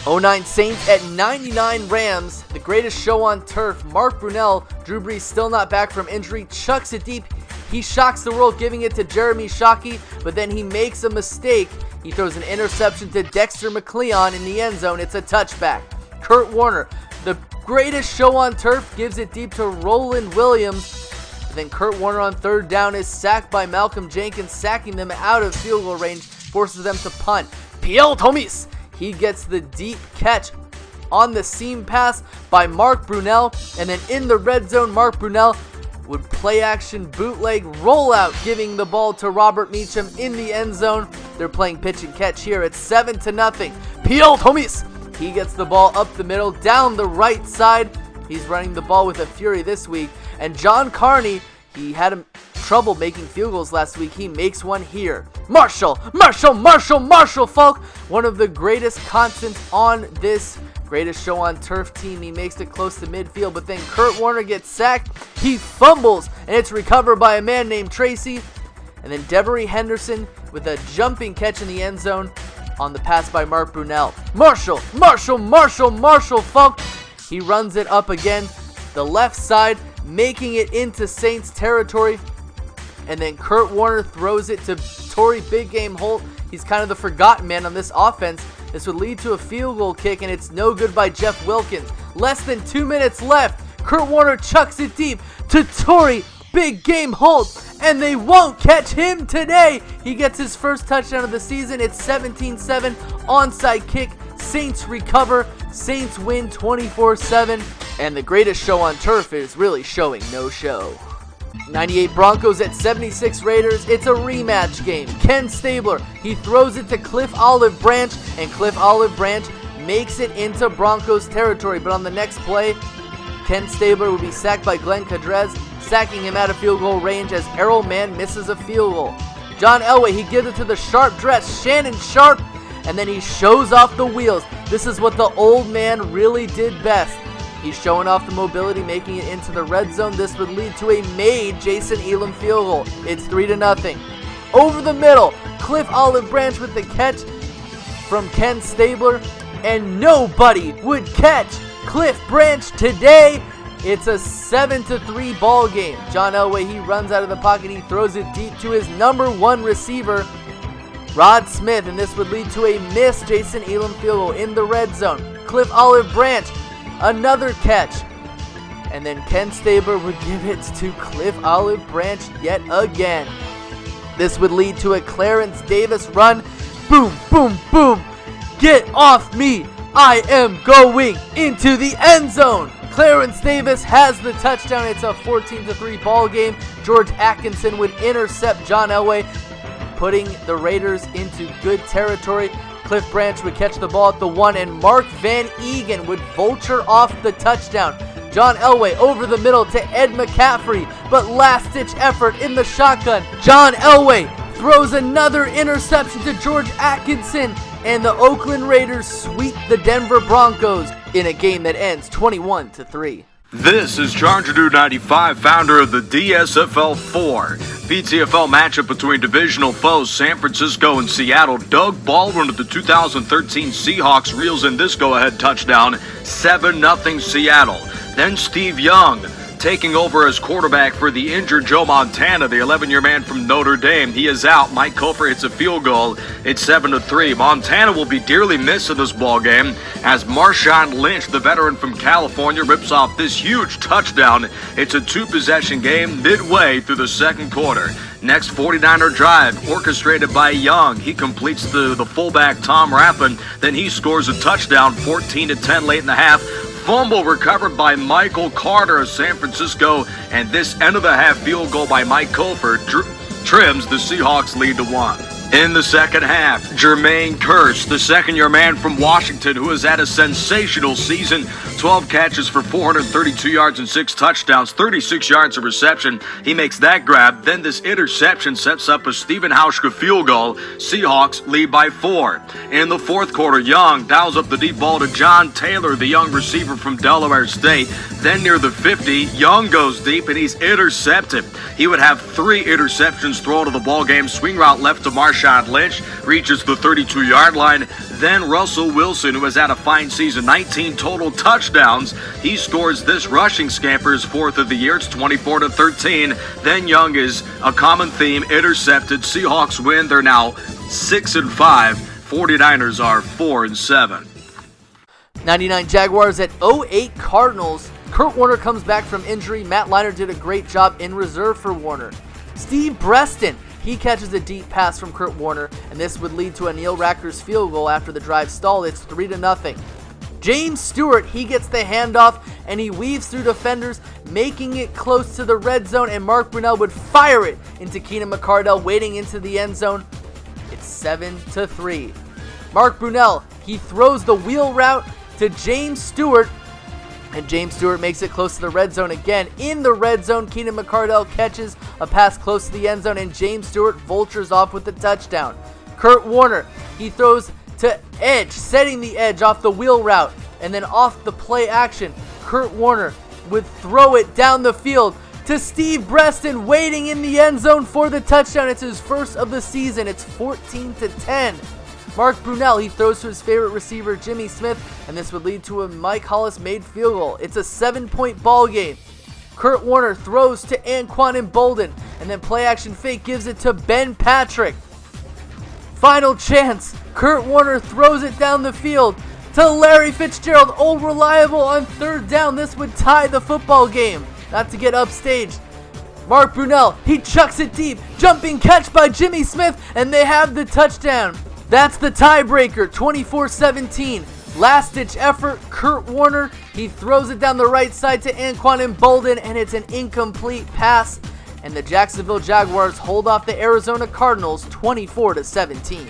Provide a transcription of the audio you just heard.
09 Saints at 99 Rams. The greatest show on turf. Mark Brunell, Drew Brees still not back from injury, chucks it deep. He shocks the world, giving it to Jeremy Shockey, but then he makes a mistake. He throws an interception to Dexter McCleon in the end zone. It's a touchback. Kurt Warner, the greatest show on turf, gives it deep to Roland Williams. Then Kurt Warner on third down is sacked by Malcolm Jenkins, sacking them out of field goal range, forces them to punt. Pierre Thomas, he gets the deep catch on the seam pass by Mark Brunell, and then in the red zone, Mark Brunell would play action bootleg rollout, giving the ball to Robert Meacham in the end zone. They're playing pitch and catch here. It's 7-0. Pierre Thomas, he gets the ball up the middle, down the right side. He's running the ball with a fury this week. And John Carney, he had trouble making field goals last week. He makes one here. Marshall Falk, one of the greatest constants on this greatest show on turf team. He makes it close to midfield, but then Kurt Warner gets sacked. He fumbles, and it's recovered by a man named Tracy. And then Devery Henderson with a jumping catch in the end zone on the pass by Mark Brunell. Marshall Falk. He runs it up again, the left side, making it into Saints territory. And then Kurt Warner throws it to Torrey Big Game Holt. He's kind of the forgotten man on this offense. This would lead to a field goal kick, and it's no good by Jeff Wilkins. Less than 2 minutes left. Kurt Warner chucks it deep to Torrey Big Game Holt, and they won't catch him today. He gets his first touchdown of the season. It's 17-7, onside kick. Saints recover. Saints win 24-7, and the greatest show on turf is really showing no show. 98 Broncos at 76 Raiders. It's a rematch game. Ken Stabler, he throws it to Cliff Olive Branch, and Cliff Olive Branch makes it into Broncos territory. But on the next play, Ken Stabler will be sacked by Glenn Cadrez, sacking him out of field goal range as Errol Mann misses a field goal. John Elway, he gives it to the sharp dress Shannon Sharp, and then he shows off the wheels. This is what the old man really did best. He's showing off the mobility, making it into the red zone. This would lead to a made Jason Elam field goal. It's 3-0. Over the middle, Cliff Olive Branch with the catch from Ken Stabler, and nobody would catch Cliff Branch today. It's a 7-3 ball game. John Elway, he runs out of the pocket. He throws it deep to his number one receiver, Rod Smith, and this would lead to a missed Jason Elam field goal in the red zone. Cliff Olive Branch, another catch, and then Ken Stabler would give it to Cliff Olive Branch yet again. This would lead to a Clarence Davis run. Boom, boom, boom. Get off me. I am going into the end zone. Clarence Davis has the touchdown. It's a 14-3 ball game. George Atkinson would intercept John Elway, putting the Raiders into good territory. Cliff Branch would catch the ball at the 1, and Mark Van Egan would vulture off the touchdown. John Elway over the middle to Ed McCaffrey, but last-ditch effort in the shotgun. John Elway throws another interception to George Atkinson, and the Oakland Raiders sweep the Denver Broncos in a game that ends 21-3. This is Chargerdude95, founder of the DSFL 4. BTFL matchup between divisional foes San Francisco and Seattle. Doug Baldwin of the 2013 Seahawks reels in this go-ahead touchdown, 7-0 Seattle. Then Steve Young taking over as quarterback for the injured Joe Montana, the 11-year man from Notre Dame. He is out. Mike Cofer hits a field goal. It's 7-3. Montana will be dearly missed in this ballgame as Marshawn Lynch, the veteran from California, rips off this huge touchdown. It's a two-possession game midway through the second quarter. Next 49er drive, orchestrated by Young. He completes the fullback Tom Rappin. Then he scores a touchdown, 14-10 late in the half. Fumble recovered by Michael Carter of San Francisco, and this end-of-the-half field goal by Mike Cofer trims the Seahawks lead to 1. In the second half, Jermaine Kearse, the second-year man from Washington who has had a sensational season, 12 catches for 432 yards and 6 touchdowns, 36 yards of reception. He makes that grab. Then this interception sets up a Steven Hauschka field goal. Seahawks lead by 4. In the fourth quarter, Young dials up the deep ball to John Taylor, the young receiver from Delaware State. Then near the 50, Young goes deep and he's intercepted. He would have 3 interceptions thrown to the ball game. Swing route left to Marshawn Marshawn Lynch reaches the 32-yard line. Then Russell Wilson, who has had a fine season, 19 total touchdowns. He scores this rushing scamper's 4th of the year. It's 24-13. Then Young is a common theme, intercepted. Seahawks win. They're now 6-5. 49ers are 4-7. 99 Jaguars at 08 Cardinals. Kurt Warner comes back from injury. Matt Leinart did a great job in reserve for Warner. Steve Breston, he catches a deep pass from Kurt Warner, and this would lead to a Neil Racker's field goal after the drive stalled. It's 3-0. James Stewart, he gets the handoff, and he weaves through defenders, making it close to the red zone, and Mark Brunell would fire it into Keenan McCardell, wading into the end zone. It's 7-3. Mark Brunell, he throws the wheel route to James Stewart, and James Stewart makes it close to the red zone again. In the red zone, Keenan McCardell catches a pass close to the end zone, and James Stewart vultures off with the touchdown. Kurt Warner, he throws to edge, setting the edge off the wheel route, and then off the play action, Kurt Warner would throw it down the field to Steve Breston, waiting in the end zone for the touchdown. It's his first of the season. It's 14-10. Mark Brunell, he throws to his favorite receiver, Jimmy Smith, and this would lead to a Mike Hollis-made field goal. It's a 7-point ball game. Kurt Warner throws to Anquan Bolden, and then play-action fake gives it to Ben Patrick. Final chance. Kurt Warner throws it down the field to Larry Fitzgerald, old reliable on 3rd down. This would tie the football game, not to get upstaged. Mark Brunell, he chucks it deep. Jumping catch by Jimmy Smith, and they have the touchdown. That's the tiebreaker, 24-17. Last-ditch effort, Kurt Warner, he throws it down the right side to Anquan Bolden, and it's an incomplete pass. And the Jacksonville Jaguars hold off the Arizona Cardinals 24-17.